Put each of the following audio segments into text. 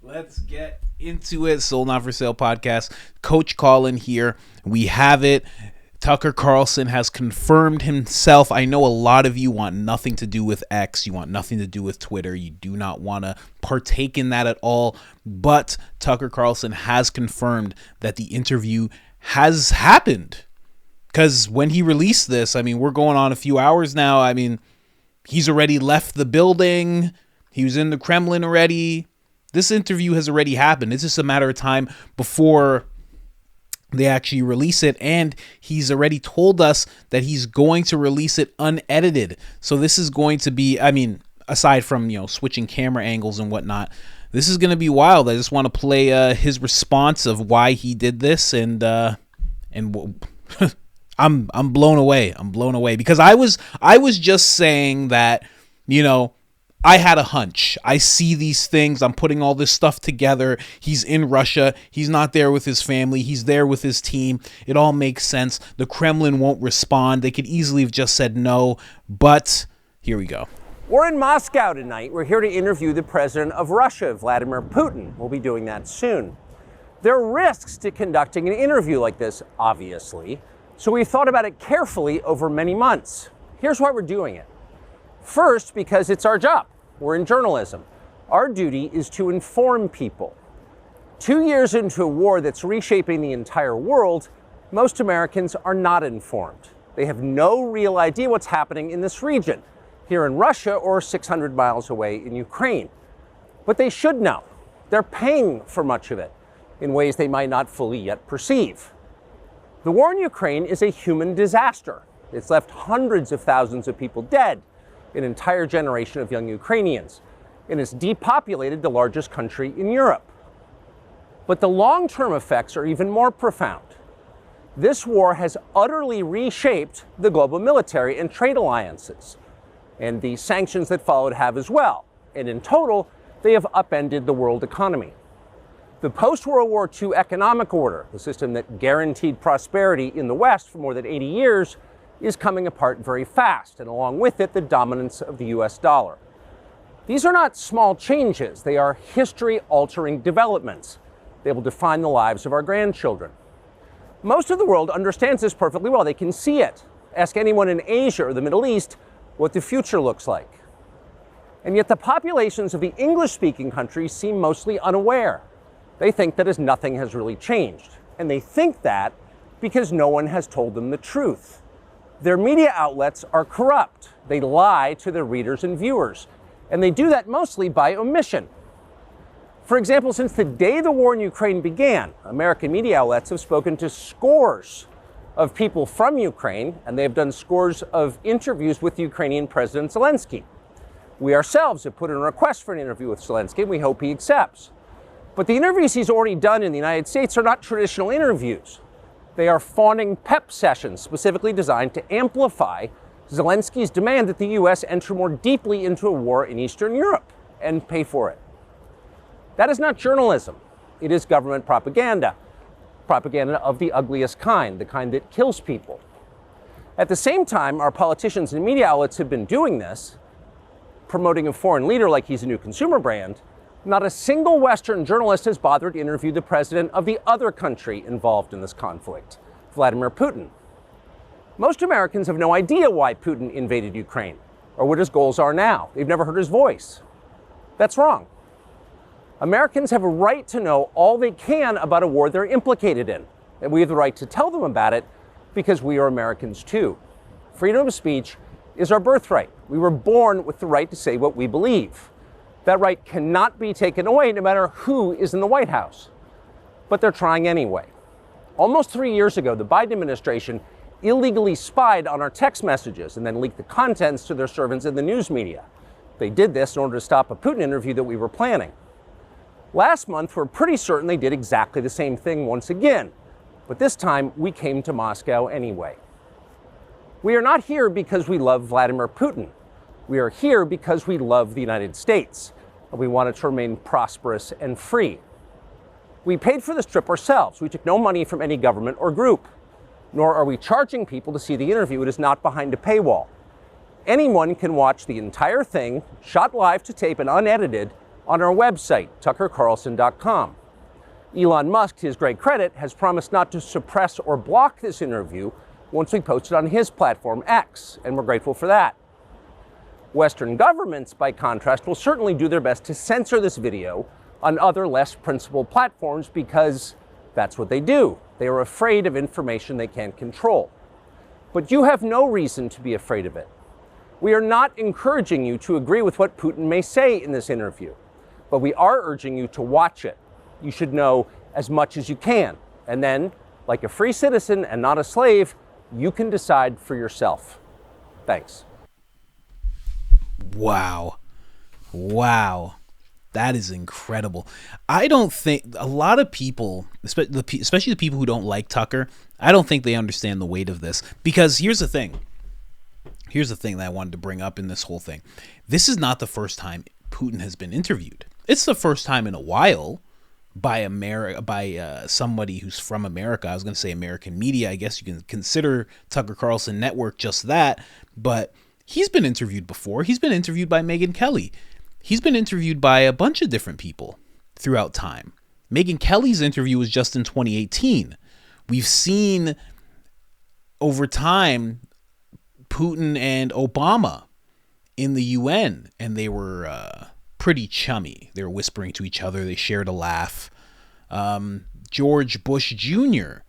Let's get into it. Sold Not For Sale podcast. Coach Colin here. We have it. Tucker Carlson has confirmed himself. I know a lot of you want nothing to do with X. You want nothing to do with Twitter. You do not want to partake in that at all. But Tucker Carlson has confirmed that the interview has happened. Because when he released this, I mean, we're going on a few hours now. I mean, he's already left the building. He was in the Kremlin already. This interview has already happened. It's just a matter of time before they actually release it. And he's already told us that he's going to release it unedited. So this is going to be, I mean, aside from, switching camera angles and whatnot, this is going to be wild. I just want to play his response of why he did this. And I'm blown away. I'm blown away because I was just saying that, I had a hunch. I see these things. I'm putting all this stuff together. He's in Russia. He's not there with his family. He's there with his team. It all makes sense. The Kremlin won't respond. They could easily have just said no, but here we go. We're in Moscow tonight. We're here to interview the president of Russia, Vladimir Putin. We'll be doing that soon. There are risks to conducting an interview like this, obviously, so we thought about it carefully over many months. Here's why we're doing it. First, because it's our job. We're in journalism. Our duty is to inform people. 2 years into a war that's reshaping the entire world, most Americans are not informed. They have no real idea what's happening in this region, here in Russia or 600 miles away in Ukraine. But they should know. They're paying for much of it in ways they might not fully yet perceive. The war in Ukraine is a human disaster. It's left hundreds of thousands of people dead, an entire generation of young Ukrainians, and it's depopulated the largest country in Europe. But the long-term effects are even more profound. This war has utterly reshaped the global military and trade alliances, and the sanctions that followed have as well. And in total, they have upended the world economy. The post-World War II economic order, the system that guaranteed prosperity in the West for more than 80 years, is coming apart very fast, and along with it, the dominance of the US dollar. These are not small changes. They are history-altering developments. They will define the lives of our grandchildren. Most of the world understands this perfectly well. They can see it. Ask anyone in Asia or the Middle East what the future looks like. And yet the populations of the English-speaking countries seem mostly unaware. They think that as nothing has really changed. And they think that because no one has told them the truth. Their media outlets are corrupt. They lie to their readers and viewers. And they do that mostly by omission. For example, since the day the war in Ukraine began, American media outlets have spoken to scores of people from Ukraine, and they have done scores of interviews with Ukrainian President Zelensky. We ourselves have put in a request for an interview with Zelensky, and we hope he accepts. But the interviews he's already done in the United States are not traditional interviews. They are fawning pep sessions specifically designed to amplify Zelensky's demand that the U.S. enter more deeply into a war in Eastern Europe and pay for it. That is not journalism. It is government propaganda. Propaganda of the ugliest kind, the kind that kills people. At the same time, our politicians and media outlets have been doing this, promoting a foreign leader like he's a new consumer brand. Not a single Western journalist has bothered to interview the president of the other country involved in this conflict, Vladimir Putin. Most Americans have no idea why Putin invaded Ukraine or what his goals are now. They've never heard his voice. That's wrong. Americans have a right to know all they can about a war they're implicated in, and we have the right to tell them about it because we are Americans too. Freedom of speech is our birthright. We were born with the right to say what we believe. That right cannot be taken away no matter who is in the White House. But they're trying anyway. Almost 3 years ago, the Biden administration illegally spied on our text messages and then leaked the contents to their servants in the news media. They did this in order to stop a Putin interview that we were planning. Last month, we're pretty certain they did exactly the same thing once again. But this time, we came to Moscow anyway. We are not here because we love Vladimir Putin. We are here because we love the United States, and we want it to remain prosperous and free. We paid for this trip ourselves. We took no money from any government or group, nor are we charging people to see the interview. It is not behind a paywall. Anyone can watch the entire thing, shot live to tape and unedited, on our website, tuckercarlson.com. Elon Musk, to his great credit, has promised not to suppress or block this interview once we post it on his platform, X, and we're grateful for that. Western governments, by contrast, will certainly do their best to censor this video on other less principled platforms because that's what they do. They are afraid of information they can't control. But you have no reason to be afraid of it. We are not encouraging you to agree with what Putin may say in this interview, but we are urging you to watch it. You should know as much as you can. And then, like a free citizen and not a slave, you can decide for yourself. Thanks. Wow. That is incredible. I don't think a lot of people, especially the people who don't like Tucker, I don't think they understand the weight of this. Because here's the thing that I wanted to bring up in this whole thing. This is not the first time Putin has been interviewed. It's the first time in a while by somebody who's from America. I was going to say American media. I guess you can consider Tucker Carlson Network just that. But he's been interviewed before. He's been interviewed by Megyn Kelly. He's been interviewed by a bunch of different people throughout time. Megyn Kelly's interview was just in 2018. We've seen over time Putin and Obama in the UN, and they were pretty chummy. They were whispering to each other. They shared a laugh. George Bush Jr.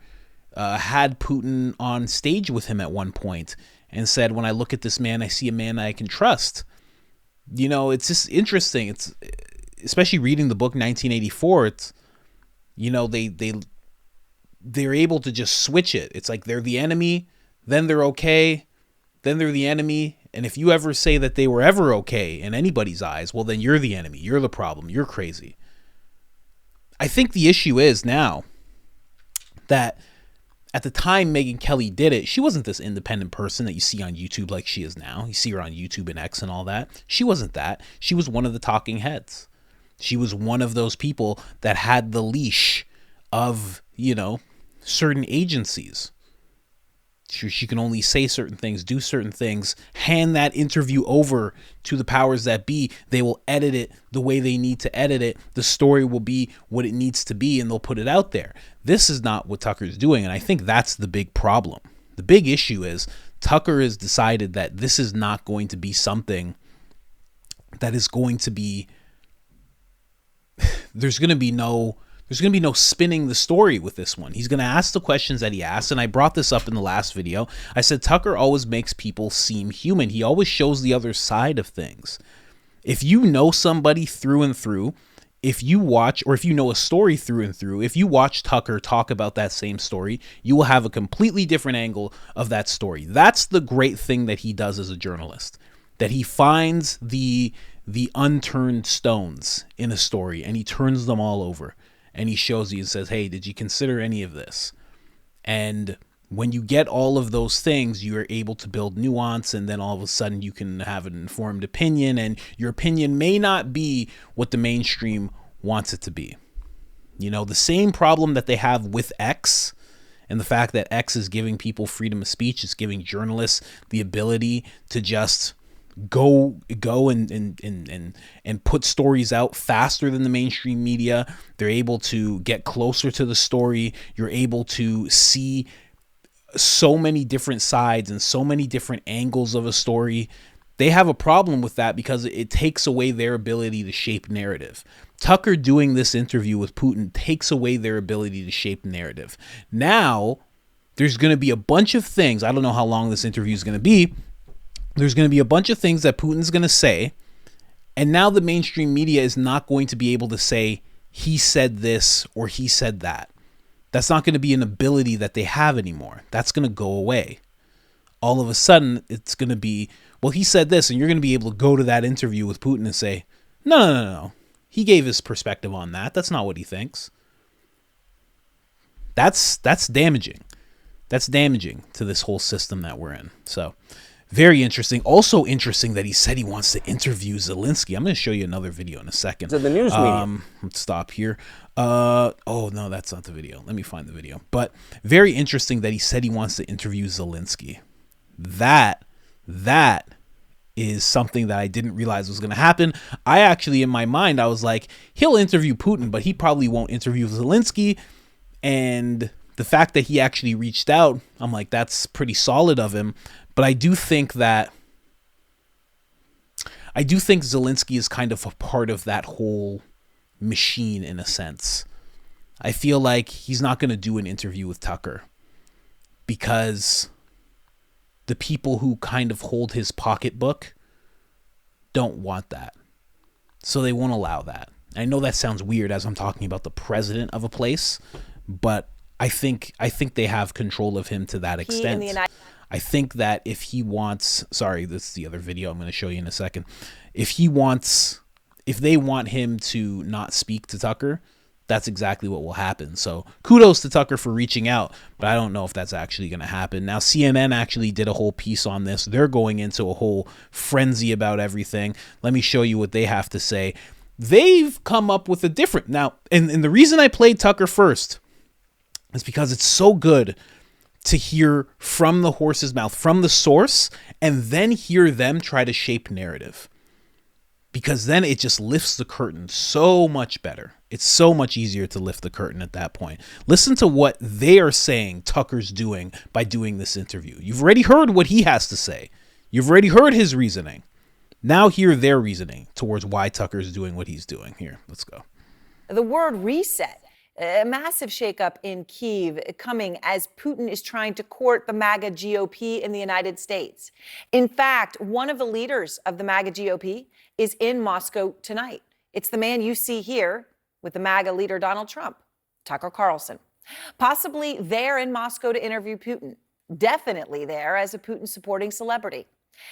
Had Putin on stage with him at one point and said, "When I look at this man, I see a man I can trust." You know, it's just interesting. It's especially reading the book 1984. It's, you know, they're able to just switch it. It's like they're the enemy, then they're okay, then they're the enemy. And if you ever say that they were ever okay in anybody's eyes, well, then you're the enemy. You're the problem. You're crazy. I think the issue is now that at the time Megyn Kelly did it, she wasn't this independent person that you see on YouTube like she is now. You see her on YouTube and X and all that. She wasn't that. She was one of the talking heads. She was one of those people that had the leash of, you know, certain agencies. She can only say certain things, do certain things, hand that interview over to the powers that be. They will edit it the way they need to edit it. The story will be what it needs to be, and they'll put it out there. This is not what Tucker's doing, and I think that's the big problem. The big issue is Tucker has decided that this is not going to be something that is going to be... There's going to be no spinning the story with this one. He's going to ask the questions that he asked, and I brought this up in the last video. I said Tucker always makes people seem human. He always shows the other side of things. If you know somebody through and through, if you watch, or if you know a story through and through, if you watch Tucker talk about that same story, you will have a completely different angle of that story. That's the great thing that he does as a journalist, that he finds the unturned stones in a story and he turns them all over. And he shows you and says, hey, did you consider any of this? And when you get all of those things, you are able to build nuance, and then all of a sudden you can have an informed opinion, and your opinion may not be what the mainstream wants it to be. You know, the same problem that they have with X, and the fact that X is giving people freedom of speech, is giving journalists the ability to just go and put stories out faster than the mainstream media. They're able to get closer to the story. You're able to see so many different sides and so many different angles of a story. They have a problem with that because it takes away their ability to shape narrative. Tucker doing this interview with Putin takes away their ability to shape narrative. Now, there's going to be a bunch of things. I don't know how long this interview is going to be. There's going to be a bunch of things that Putin's going to say, and now the mainstream media is not going to be able to say he said this or he said that. That's not going to be an ability that they have anymore. That's going to go away. All of a sudden, it's going to be, well, he said this, and you're going to be able to go to that interview with Putin and say, no. He gave his perspective on that. That's not what he thinks. That's damaging. That's damaging to this whole system that we're in. So, very interesting. Also interesting that he said he wants to interview Zelensky. I'm going to show you another video in a second. It's in the news media. Let's stop here. Oh, no, that's not the video. Let me find the video. But very interesting that he said he wants to interview Zelensky. That is something that I didn't realize was going to happen. I actually, in my mind, I was like, he'll interview Putin, but he probably won't interview Zelensky. And the fact that he actually reached out, I'm like, that's pretty solid of him. But I do think Zelensky is kind of a part of that whole machine in a sense. I feel like he's not going to do an interview with Tucker because the people who kind of hold his pocketbook don't want that. So they won't allow that. I know that sounds weird as I'm talking about the president of a place, but I think they have control of him to that extent. I think that if he wants, sorry, this is the other video I'm going to show you in a second. If they want him to not speak to Tucker, that's exactly what will happen. So kudos to Tucker for reaching out, but I don't know if that's actually going to happen. Now, CNN actually did a whole piece on this. They're going into a whole frenzy about everything. Let me show you what they have to say. They've come up with a different, now, and the reason I played Tucker first is because it's so good to hear from the horse's mouth, from the source, and then hear them try to shape narrative. Because then it just lifts the curtain so much better. It's so much easier to lift the curtain at that point. Listen to what they are saying Tucker's doing by doing this interview. You've already heard what he has to say. You've already heard his reasoning. Now hear their reasoning towards why Tucker's doing what he's doing. Here, let's go. The word reset. A massive shakeup in Kyiv coming as Putin is trying to court the MAGA GOP in the United States. In fact, one of the leaders of the MAGA GOP is in Moscow tonight. It's the man you see here with the MAGA leader Donald Trump, Tucker Carlson. Possibly there in Moscow to interview Putin. Definitely there as a Putin-supporting celebrity.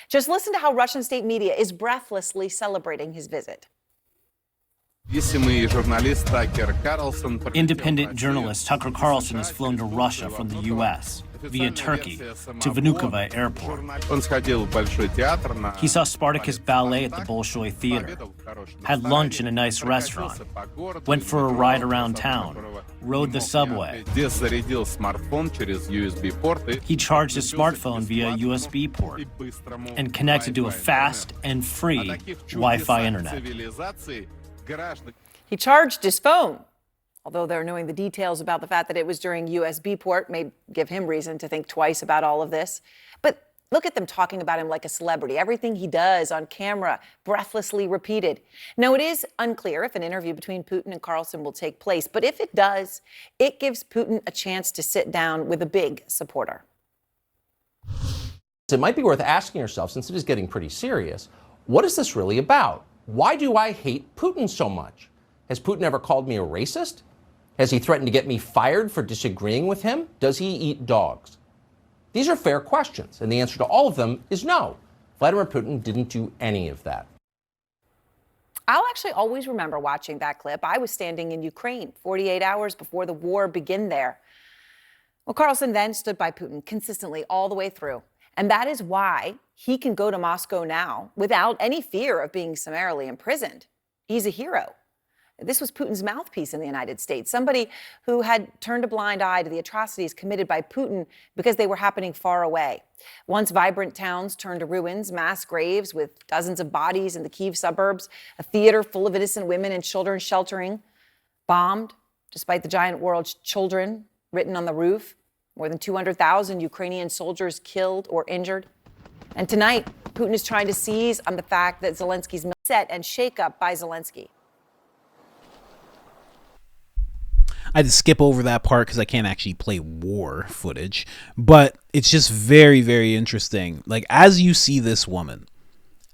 Just listen to how Russian state media is breathlessly celebrating his visit. Independent journalist Tucker Carlson has flown to Russia from the U.S. via Turkey to Vnukovo Airport. He saw Spartacus Ballet at the Bolshoi Theater, had lunch in a nice restaurant, went for a ride around town, rode the subway. He charged his smartphone via a USB port and connected to a fast and free Wi-Fi internet. He charged his phone, although they're knowing the details about the fact that it was during USB port may give him reason to think twice about all of this. But look at them talking about him like a celebrity. Everything he does on camera, breathlessly repeated. Now, it is unclear if an interview between Putin and Carlson will take place, but if it does, it gives Putin a chance to sit down with a big supporter. It might be worth asking yourself, since it is getting pretty serious, what is this really about? Why do I hate Putin so much? Has Putin ever called me a racist? Has he threatened to get me fired for disagreeing with him? Does he eat dogs? These are fair questions, and the answer to all of them is no. Vladimir Putin didn't do any of that. I'll actually always remember watching that clip. I was standing in Ukraine 48 hours before the war began there. Well, Carlson then stood by Putin consistently all the way through. And that is why he can go to Moscow now without any fear of being summarily imprisoned. He's a hero. This was Putin's mouthpiece in the United States, somebody who had turned a blind eye to the atrocities committed by Putin because they were happening far away. Once vibrant towns turned to ruins, mass graves with dozens of bodies in the Kyiv suburbs, a theater full of innocent women and children sheltering, bombed, despite the giant world children written on the roof. More than 200,000 Ukrainian soldiers killed or injured. And tonight, Putin is trying to seize on the fact that Zelensky's set and shakeup by Zelensky. I had to skip over that part because I can't actually play war footage, but it's just very, very interesting. Like, as you see this woman,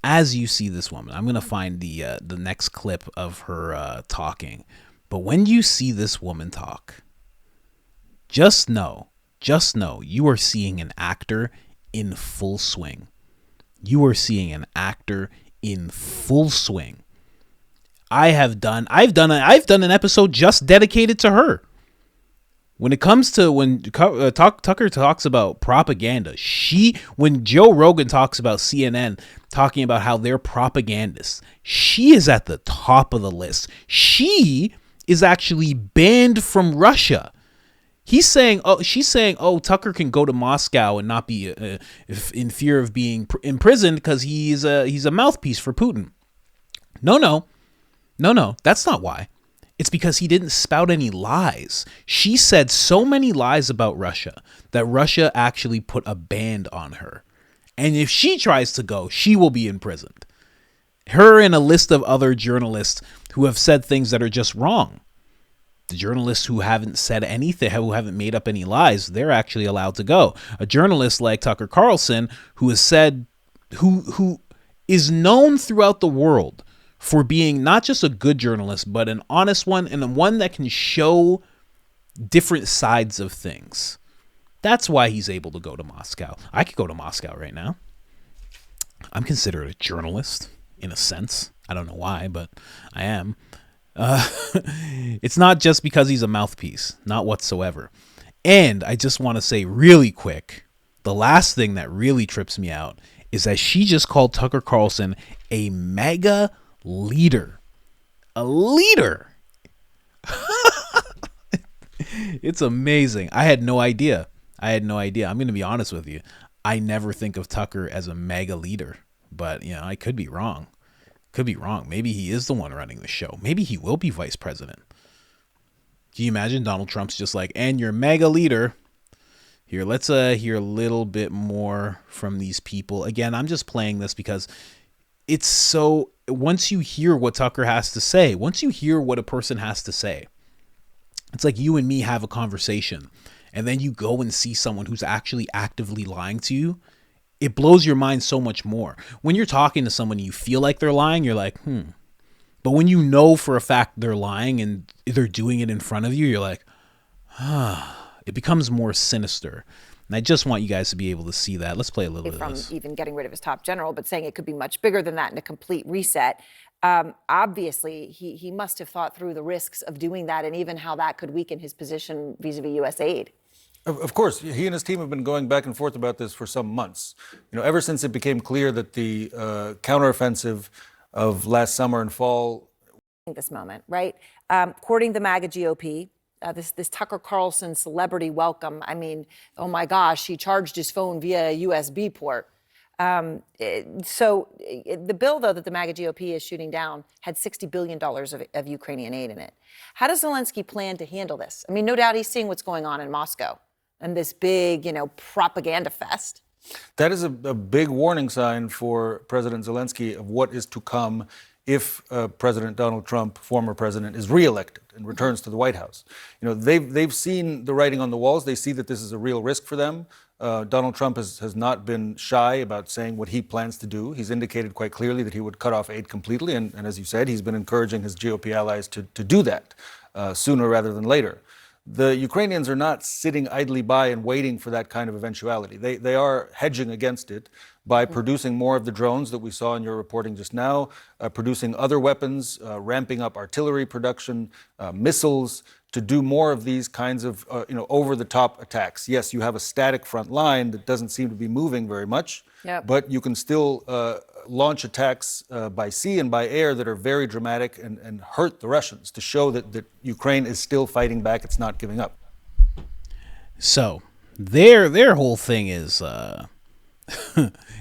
I'm going to find the next clip of her talking. But when you see this woman talk, just know you are seeing an actor in full swing. You are seeing an actor in full swing. I've done an episode just dedicated to her. When it comes to when Tucker talks about propaganda, when Joe Rogan talks about CNN talking about how they're propagandists, she is at the top of the list. She is actually banned from Russia. She's saying, oh, Tucker can go to Moscow and not be in fear of being imprisoned because he's a mouthpiece for Putin. No, that's not why. It's because he didn't spout any lies. She said so many lies about Russia that Russia actually put a ban on her. And if she tries to go, she will be imprisoned. Her and a list of other journalists who have said things that are just wrong. The journalists who haven't said anything, who haven't made up any lies, they're actually allowed to go. A journalist like Tucker Carlson, who has said, who is known throughout the world for being not just a good journalist, but an honest one and one that can show different sides of things. That's why he's able to go to Moscow. I could go to Moscow right now. I'm considered a journalist in a sense. I don't know why, but I am. It's not just because he's a mouthpiece, not whatsoever. And I just want to say really quick, the last thing that really trips me out is that she just called Tucker Carlson a mega leader. A leader. It's amazing. I had no idea. I'm going to be honest with you. I never think of Tucker as a mega leader, but I could be wrong. Maybe he is the one running the show. Maybe he will be vice president. Can you imagine Donald Trump's just like, and your mega leader? Here, let's hear a little bit more from these people. Again, I'm just playing this because it's so, once you hear what Tucker has to say, once you hear what a person has to say, it's like you and me have a conversation and then you go and see someone who's actually actively lying to you. It blows your mind so much more. When you're talking to someone, you feel like they're lying. You're like, But when you know for a fact they're lying and they're doing it in front of you, you're like, it becomes more sinister. And I just want you guys to be able to see that. Let's play a little bit of this. From even getting rid of his top general, but saying it could be much bigger than that in a complete reset. Obviously, he must have thought through the risks of doing that and even how that could weaken his position vis-a-vis U.S. aid. Of course, he and his team have been going back and forth about this for some months. Ever since it became clear that the counteroffensive of last summer and fall. This moment, right? Courting the MAGA GOP, this Tucker Carlson celebrity welcome. I mean, oh my gosh, he charged his phone via a USB port. So the bill, though, that the MAGA GOP is shooting down had $60 billion of Ukrainian aid in it. How does Zelensky plan to handle this? I mean, no doubt he's seeing what's going on in Moscow and this big, propaganda fest. That is a big warning sign for President Zelensky of what is to come if President Donald Trump, former president, is reelected and returns to the White House. They've seen the writing on the walls. They see that this is a real risk for them. Donald Trump has not been shy about saying what he plans to do. He's indicated quite clearly that he would cut off aid completely. And as you said, he's been encouraging his GOP allies to do that sooner rather than later. The Ukrainians are not sitting idly by and waiting for that kind of eventuality. They are hedging against it by producing more of the drones that we saw in your reporting just now, producing other weapons, ramping up artillery production, missiles, to do more of these kinds of over-the-top attacks. Yes, you have a static front line that doesn't seem to be moving very much, but you can still launch attacks by sea and by air that are very dramatic and hurt the Russians to show that Ukraine is still fighting back. It's not giving up. So their whole thing is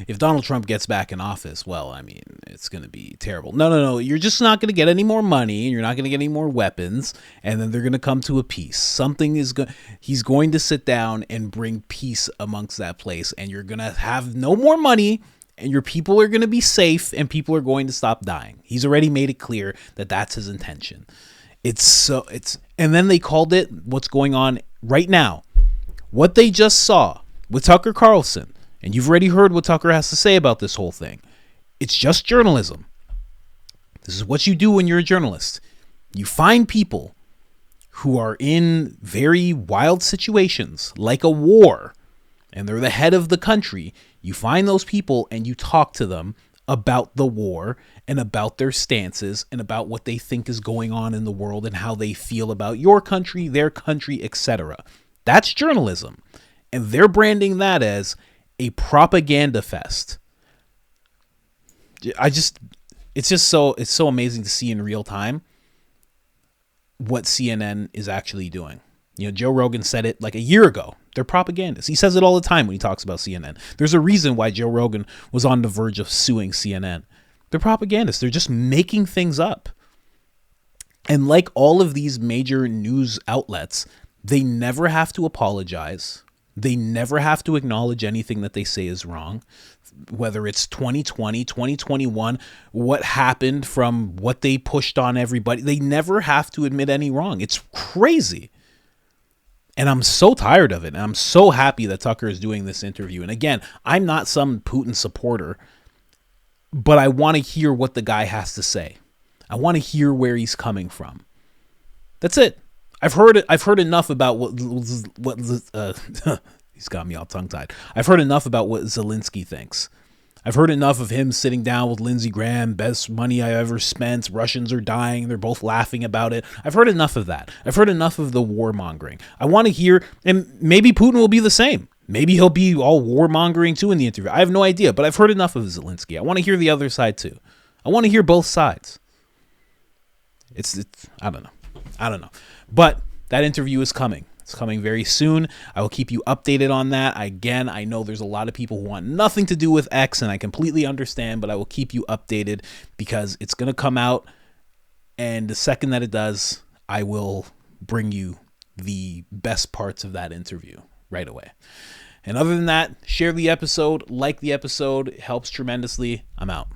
if Donald Trump gets back in office, well, I mean, it's going to be terrible. No. You're just not going to get any more money. You're not going to get any more weapons. And then they're going to come to a peace. He's going to sit down and bring peace amongst that place. And you're going to have no more money. And your people are going to be safe. And people are going to stop dying. He's already made it clear that that's his intention. And then they called it what's going on right now. What they just saw with Tucker Carlson. And you've already heard what Tucker has to say about this whole thing. It's just journalism. This is what you do when you're a journalist. You find people who are in very wild situations, like a war, and they're the head of the country. You find those people and you talk to them about the war and about their stances and about what they think is going on in the world and how they feel about your country, their country, etc. That's journalism. And they're branding that as a propaganda fest. It's so amazing to see in real time what CNN is actually doing. Joe Rogan said it like a year ago. They're propagandists. He says it all the time when he talks about CNN. There's a reason why Joe Rogan was on the verge of suing CNN. They're propagandists. They're just making things up. And like all of these major news outlets, they never have to apologize. They never have to acknowledge anything that they say is wrong. Whether it's 2020, 2021, what happened from what they pushed on everybody, they never have to admit any wrong. It's crazy. And I'm so tired of it. And I'm so happy that Tucker is doing this interview. And again, I'm not some Putin supporter, but I want to hear what the guy has to say. I want to hear where he's coming from. That's it. I've heard enough about what he's got me all tongue-tied. I've heard enough about what Zelensky thinks. I've heard enough of him sitting down with Lindsey Graham, best money I ever spent, Russians are dying, they're both laughing about it. I've heard enough of that. I've heard enough of the warmongering. I want to hear, and maybe Putin will be the same. Maybe he'll be all warmongering too in the interview. I have no idea, but I've heard enough of Zelensky. I want to hear the other side too. I want to hear both sides. It's I don't know. But that interview is coming. It's coming very soon. I will keep you updated on that. Again, I know there's a lot of people who want nothing to do with X, and I completely understand, but I will keep you updated because it's going to come out. And the second that it does, I will bring you the best parts of that interview right away. And other than that, share the episode, like the episode. It helps tremendously. I'm out.